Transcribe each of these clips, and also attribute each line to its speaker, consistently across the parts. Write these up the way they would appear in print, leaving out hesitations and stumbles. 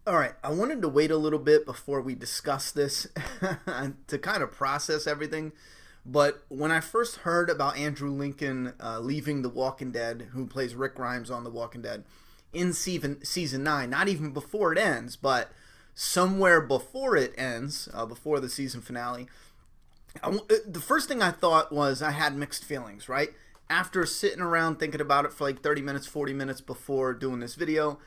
Speaker 1: All right, I wanted to wait a little bit before we discuss this to kind of process everything. But when I first heard about Andrew Lincoln leaving The Walking Dead, who plays Rick Grimes on The Walking Dead, in season 9, not even before it ends, but somewhere before it ends, before the season finale, the first thing I thought was I had mixed feelings, right? After sitting around thinking about it for like 30 minutes, 40 minutes before doing this video,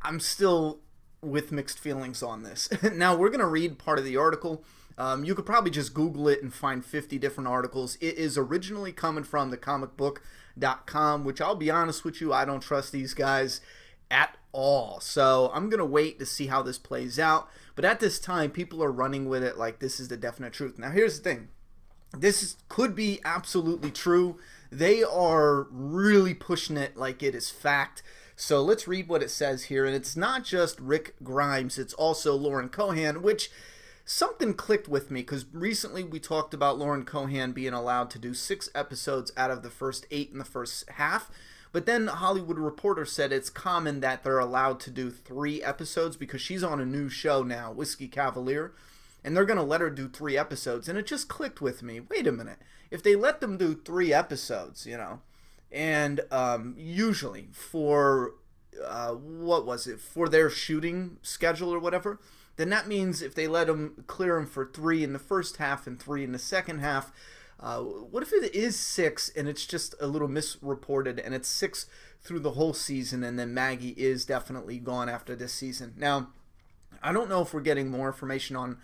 Speaker 1: I'm still with mixed feelings on this. Now, we're going to read part of the article. You could probably just Google it and find 50 different articles. It is originally coming from thecomicbook.com, which I'll be honest with you, I don't trust these guys at all. So I'm going to wait to see how this plays out. But at this time, people are running with it like this is the definite truth. Now, here's the thing. Could be absolutely true. They are really pushing it like it is fact. So let's read what it says here. And it's not just Rick Grimes, it's also Lauren Cohan, which something clicked with me because recently we talked about Lauren Cohan being allowed to do 6 episodes out of the first 8 in the first half. But then Hollywood Reporter said it's common that they're allowed to do 3 episodes because she's on a new show now, Whiskey Cavalier, and they're going to let her do 3 episodes. And it just clicked with me. Wait a minute. If they let them do 3 episodes, and usually for, what was it, for their shooting schedule or whatever, then that means if they let them clear them for 3 in the first half and 3 in the second half, what if it is 6 and it's just a little misreported and it's 6 through the whole season and then Maggie is definitely gone after this season? Now, I don't know if we're getting more information on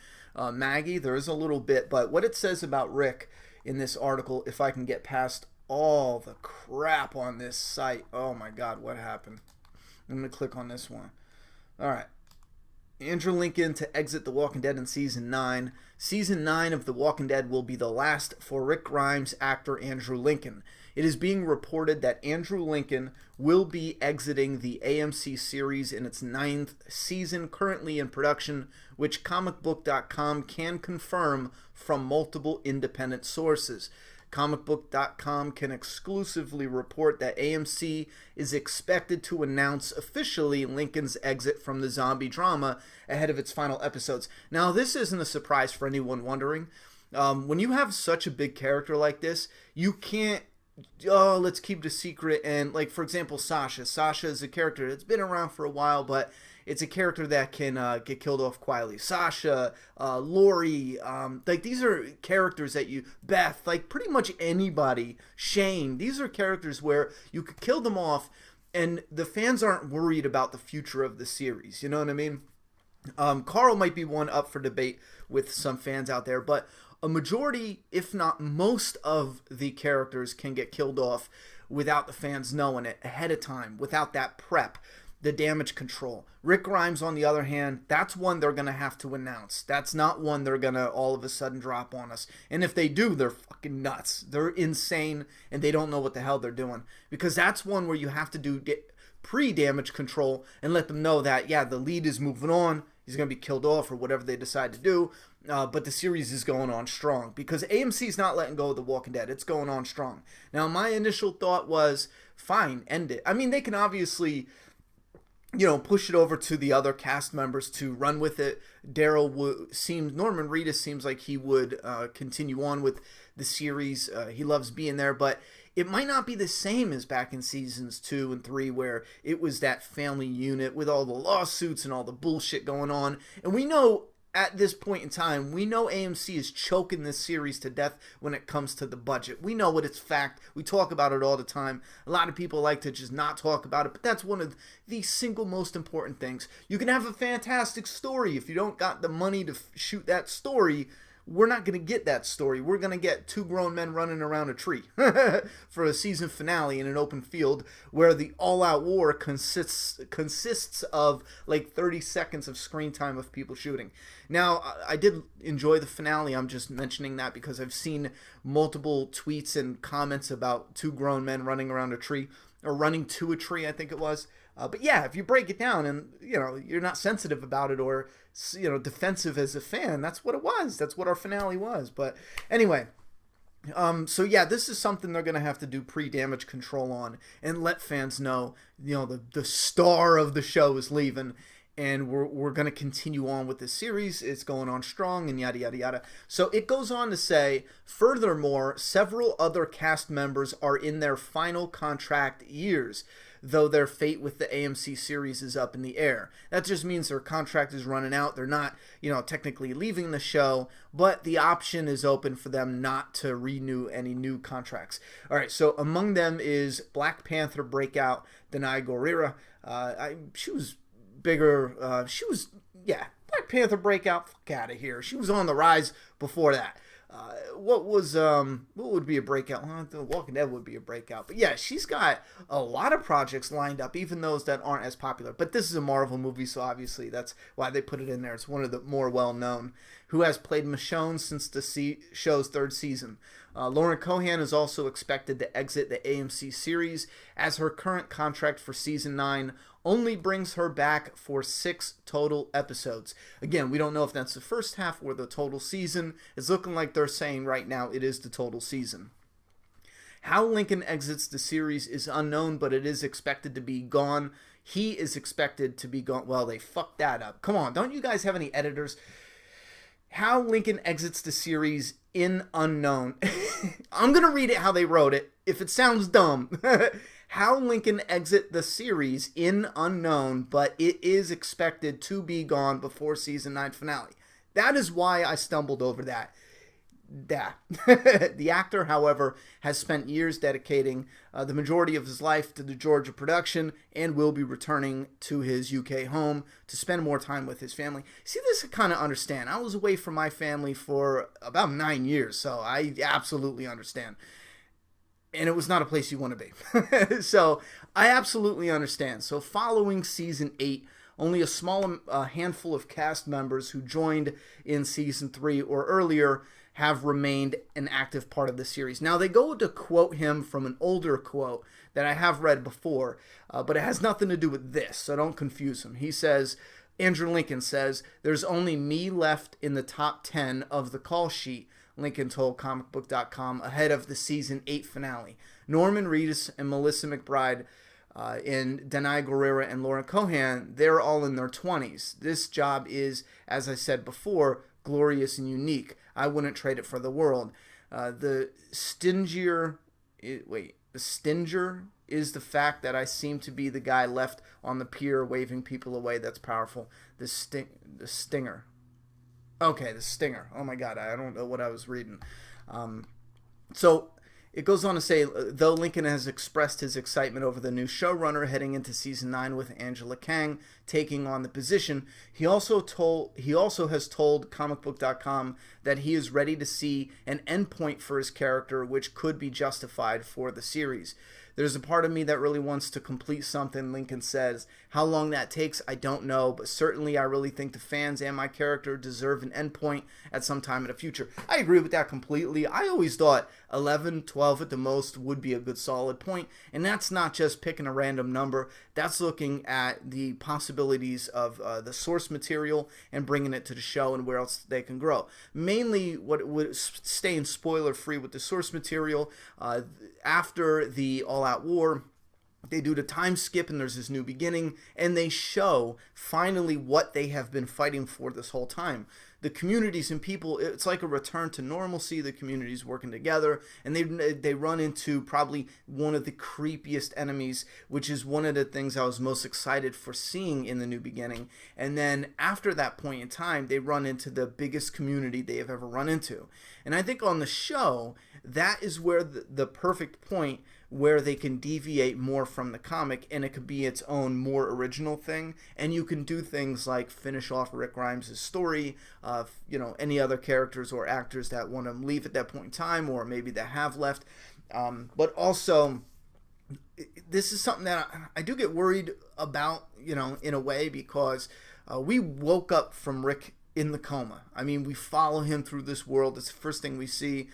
Speaker 1: Maggie. There is a little bit, but what it says about Rick in this article, if I can get past all the crap on this site. Oh my God, what happened? I'm going to click on this one. All right. Andrew Lincoln to exit The Walking Dead in Season 9. Season 9 of The Walking Dead will be the last for Rick Grimes actor Andrew Lincoln. It is being reported that Andrew Lincoln will be exiting the AMC series in its 9th season, currently in production, which comicbook.com can confirm from multiple independent sources. Comicbook.com can exclusively report that AMC is expected to announce officially Lincoln's exit from the zombie drama ahead of its final episodes. Now, this isn't a surprise for anyone wondering. When you have such a big character like this, you can't, let's keep it a secret. And, like, for example, Sasha. Sasha is a character that's been around for a while, but it's a character that can get killed off quietly. Sasha, Lori, like these are characters that Beth, like pretty much anybody, Shane, these are characters where you could kill them off and the fans aren't worried about the future of the series. You know what I mean? Carl might be one up for debate with some fans out there, but a majority, if not most of the characters can get killed off without the fans knowing it ahead of time, without that prep. The damage control. Rick Grimes, on the other hand, that's one they're going to have to announce. That's not one they're going to all of a sudden drop on us. And if they do, they're fucking nuts. They're insane, and they don't know what the hell they're doing. Because that's one where you have to do pre-damage control and let them know that, yeah, the lead is moving on. He's going to be killed off or whatever they decide to do. But the series is going on strong. Because AMC is not letting go of The Walking Dead. It's going on strong. Now, my initial thought was, fine, end it. I mean, they can obviously, push it over to the other cast members to run with it. Norman Reedus seems like he would continue on with the series. He loves being there, but it might not be the same as back in seasons 2 and 3 where it was that family unit with all the lawsuits and all the bullshit going on. And we know at this point in time, we know AMC is choking this series to death when it comes to the budget. We know it, it's fact. We talk about it all the time. A lot of people like to just not talk about it, but that's one of the single most important things. You can have a fantastic story. If you don't got the money to shoot that story, we're not going to get that story. We're going to get 2 grown men running around a tree for a season finale in an open field where the all-out war consists of like 30 seconds of screen time of people shooting. Now, I did enjoy the finale. I'm just mentioning that because I've seen multiple tweets and comments about 2 grown men running around a tree, or running to a tree, I think it was. But yeah, if you break it down and, you're not sensitive about it or, defensive as a fan, that's what it was. That's what our finale was. But anyway, so yeah, this is something they're going to have to do pre-damage control on and let fans know, the star of the show is leaving. and we're going to continue on with this series. It's going on strong and yada, yada, yada. So it goes on to say, furthermore, several other cast members are in their final contract years, though their fate with the AMC series is up in the air. That just means their contract is running out. They're not, technically leaving the show, but the option is open for them not to renew any new contracts. All right, so among them is Black Panther breakout Danai Gurira. She was bigger. Black Panther breakout. Fuck out of here. She was on the rise before that. What would be a breakout? Well, The Walking Dead would be a breakout. But yeah, she's got a lot of projects lined up, even those that aren't as popular. But this is a Marvel movie, so obviously that's why they put it in there. It's one of the more well-known. Who has played Michonne since the show's third season. Lauren Cohan is also expected to exit the AMC series, as her current contract for season 9 only brings her back for 6 total episodes. Again, we don't know if that's the first half or the total season. It's looking like they're saying right now it is the total season. How Lincoln exits the series is unknown, but it is expected to be gone. He is expected to be gone. Well, they fucked that up. Come on, don't you guys have any editors? How Lincoln exits the series in unknown. I'm going to read it how they wrote it. If it sounds dumb. How Lincoln exit the series in unknown, but it is expected to be gone before season 9 finale. That is why I stumbled over that. The actor, however, has spent years dedicating the majority of his life to the Georgia production and will be returning to his UK home to spend more time with his family. See, this I kind of understand. I was away from my family for about 9 years, so I absolutely understand. And it was not a place you want to be. So I absolutely understand. So following season 8, only a small handful of cast members who joined in season 3 or earlier have remained an active part of the series. Now, they go to quote him from an older quote that I have read before, but it has nothing to do with this, so don't confuse him. He says, Andrew Lincoln says, "There's only me left in the top 10 of the call sheet," Lincoln told comicbook.com ahead of the season 8 finale. Norman Reedus and Melissa McBride and Danai Gurira and Lauren Cohan, they're all in their 20s. This job is, as I said before, glorious and unique. I wouldn't trade it for the world. The stinger is the fact that I seem to be the guy left on the pier waving people away. That's powerful. The stinger. Okay, the stinger. Oh my God, I don't know what I was reading. So it goes on to say, though Lincoln has expressed his excitement over the new showrunner heading into season 9 with Angela Kang taking on the position, he also has told comicbook.com that he is ready to see an endpoint for his character, which could be justified for the series. There's a part of me that really wants to complete something, Lincoln says. How long that takes, I don't know, but certainly I really think the fans and my character deserve an endpoint at some time in the future. I agree with that completely. I always thought 11, 12 at the most would be a good solid point, and that's not just picking a random number. That's looking at the possibilities of the source material and bringing it to the show and where else they can grow. Mainly what would staying spoiler free with the source material, after the all-out war, they do the time skip and there's this new beginning, and they show finally what they have been fighting for this whole time. The communities and people, it's like a return to normalcy. The communities working together, and they run into probably one of the creepiest enemies, which is one of the things I was most excited for seeing in the new beginning. And then after that point in time, they run into the biggest community they have ever run into. And I think on the show, that is where the perfect point where they can deviate more from the comic, and it could be its own more original thing, and you can do things like finish off Rick Grimes' story, any other characters or actors that want to leave at that point in time, or maybe that have left. But also, this is something that I do get worried about, in a way, because we woke up from Rick in the coma. I mean, we follow him through this world. It's the first thing we see.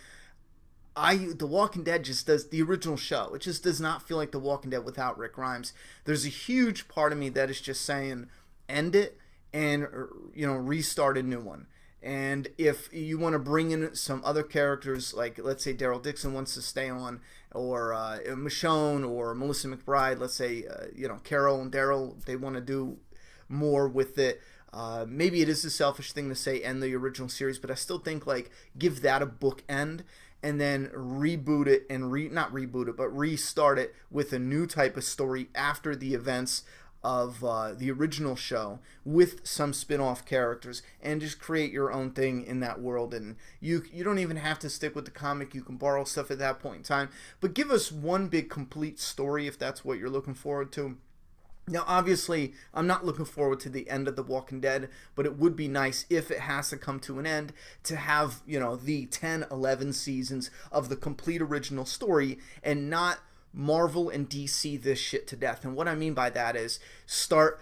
Speaker 1: The Walking Dead just does the original show. It just does not feel like The Walking Dead without Rick Grimes. There's a huge part of me that is just saying, end it and restart a new one. And if you want to bring in some other characters, like let's say Daryl Dixon wants to stay on, or Michonne or Melissa McBride, let's say Carol and Daryl, they want to do more with it. Maybe it is a selfish thing to say end the original series, but I still think like give that a bookend and then reboot it and not reboot it, but restart it with a new type of story after the events of the original show with some spin-off characters, and just create your own thing in that world. And you don't even have to stick with the comic. You can borrow stuff at that point in time, but give us one big complete story if that's what you're looking forward to. Now, obviously, I'm not looking forward to the end of The Walking Dead, but it would be nice if it has to come to an end to have, the 10, 11 seasons of the complete original story and not Marvel and DC this shit to death. And what I mean by that is start,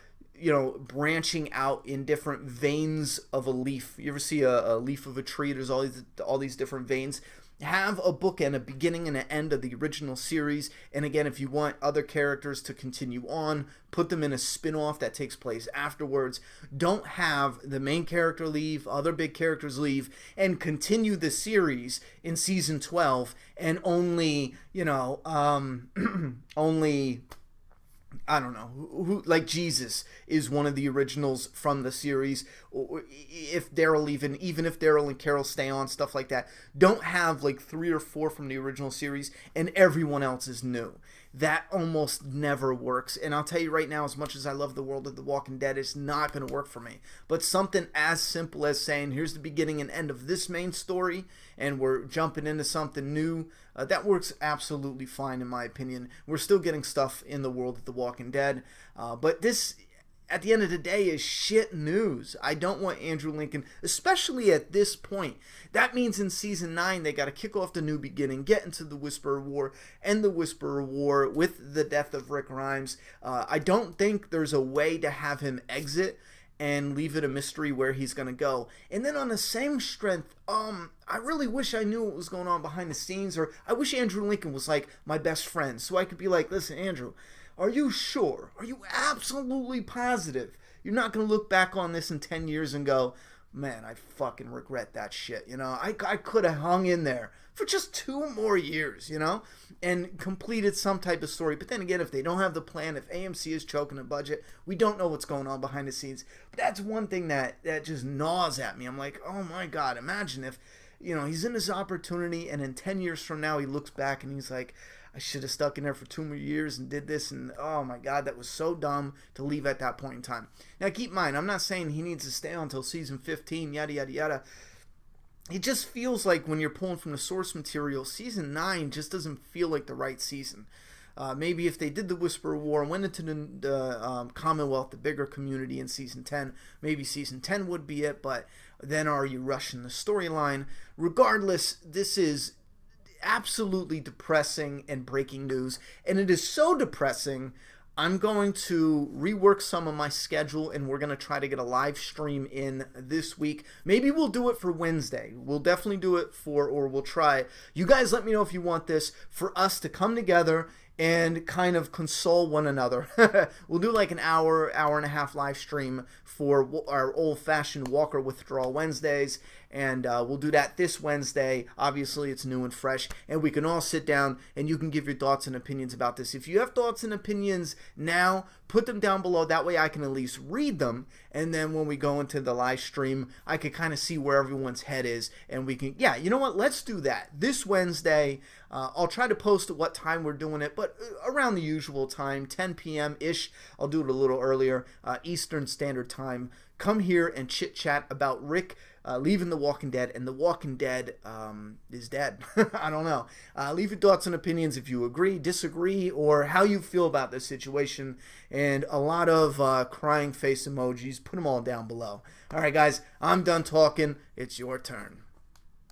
Speaker 1: branching out in different veins of a leaf. You ever see a leaf of a tree? There's all these different veins. Have a bookend, a beginning and an end of the original series. And again, if you want other characters to continue on, put them in a spin-off that takes place afterwards. Don't have the main character leave, other big characters leave, and continue the series in season 12 and only, only... I don't know who like Jesus is one of the originals from the series. If Daryl even if Daryl and Carol stay on, stuff like that. Don't have like 3 or 4 from the original series and everyone else is new. That almost never works. And I'll tell you right now, as much as I love the world of The Walking Dead, it's not going to work for me. But something as simple as saying, here's the beginning and end of this main story, and we're jumping into something new, that works absolutely fine in my opinion. We're still getting stuff in the world of The Walking Dead, but this, at the end of the day, is shit news. I don't want Andrew Lincoln, especially at this point. That means in season 9 they got to kick off the new beginning, get into the Whisperer War, end the Whisperer War with the death of Rick Grimes. I don't think there's a way to have him exit and leave it a mystery where he's going to go. And then on the same strength, I really wish I knew what was going on behind the scenes, or I wish Andrew Lincoln was like my best friend, so I could be like, listen, Andrew, are you sure? Are you absolutely positive you're not going to look back on this in 10 years and go, man, I fucking regret that shit, I could have hung in there for just 2 more years, and completed some type of story. But then again, if they don't have the plan, if AMC is choking a budget, we don't know what's going on behind the scenes. But that's one thing that just gnaws at me. I'm like, oh my God, imagine if, he's in this opportunity and in 10 years from now he looks back and he's like, I should have stuck in there for 2 more years and did this, and oh my God, that was so dumb to leave at that point in time. Now keep in mind, I'm not saying he needs to stay on until season 15, yada yada yada. It just feels like when you're pulling from the source material, season 9 just doesn't feel like the right season. Maybe if they did the Whisperer War and went into the Commonwealth, the bigger community in season 10, maybe season 10 would be it, but then are you rushing the storyline? Regardless, this is absolutely depressing and breaking news, and it is so depressing I'm going to rework some of my schedule, and we're going to try to get a live stream in this week. Maybe we'll do it for Wednesday. We'll definitely do it or we'll try. You guys let me know if you want this, for us to come together and kind of console one another. We'll do like an hour and a half live stream for our old-fashioned Walker Withdrawal Wednesdays, and we'll do that this Wednesday. Obviously, it's new and fresh, and we can all sit down, and you can give your thoughts and opinions about this. If you have thoughts and opinions now, put them down below. That way I can at least read them, and then when we go into the live stream, I can kind of see where everyone's head is, and we can, yeah, you know what, let's do that. This Wednesday, I'll try to post at what time we're doing it, but around the usual time, 10 p.m.-ish. I'll do it a little earlier, Eastern Standard Time. Come here and chit-chat about Rick leaving The Walking Dead, and The Walking Dead is dead. I don't know. Leave your thoughts and opinions if you agree, disagree, or how you feel about this situation, and a lot of crying face emojis. Put them all down below. All right, guys, I'm done talking. It's your turn.